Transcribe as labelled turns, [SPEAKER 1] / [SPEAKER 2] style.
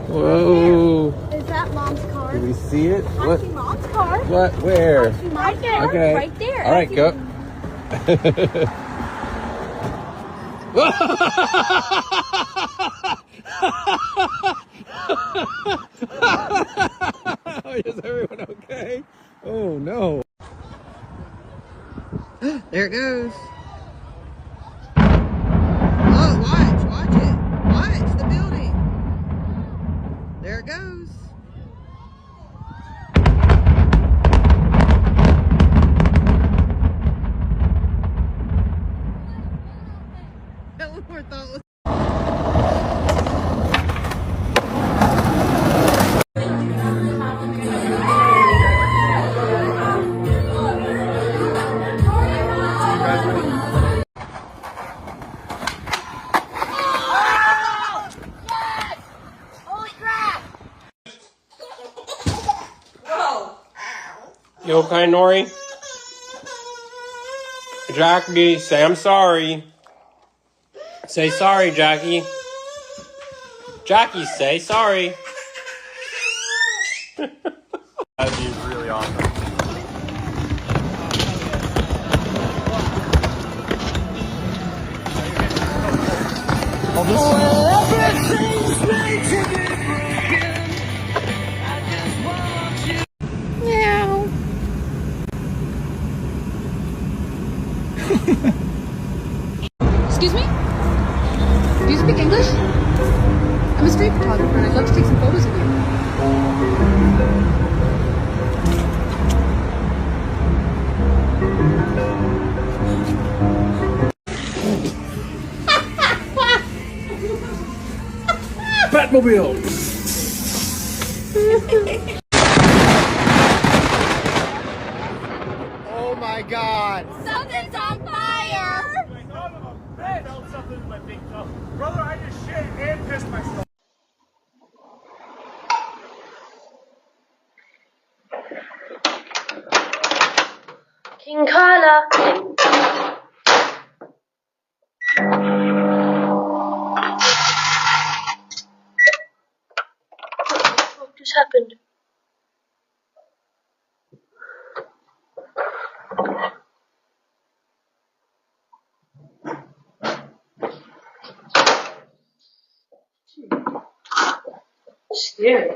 [SPEAKER 1] Whoa.
[SPEAKER 2] Is that Mom's car?
[SPEAKER 1] Can we see it?
[SPEAKER 2] I
[SPEAKER 1] What?
[SPEAKER 2] see Mom's car.
[SPEAKER 1] What? Where?
[SPEAKER 2] I see Mom's car.
[SPEAKER 1] Okay.
[SPEAKER 2] Right there.
[SPEAKER 1] All right, go. Is everyone okay? Oh no. There it goes. Oh, watch it. Watch the building. There it goes. That one more thought was.
[SPEAKER 3] You okay, Nori? Jackie, say I'm sorry. Say sorry, Jackie. Jackie, say sorry.
[SPEAKER 4] That'd be really awesome.
[SPEAKER 5] Excuse me? Do you speak English? I'm a street photographer and I'd love to take some photos of you.
[SPEAKER 1] Batmobile!
[SPEAKER 4] Oh my god!
[SPEAKER 2] Something's on fire.
[SPEAKER 4] I felt something in my big toe. Brother, I just shit and pissed myself.
[SPEAKER 6] King Carla. What just happened? Scary.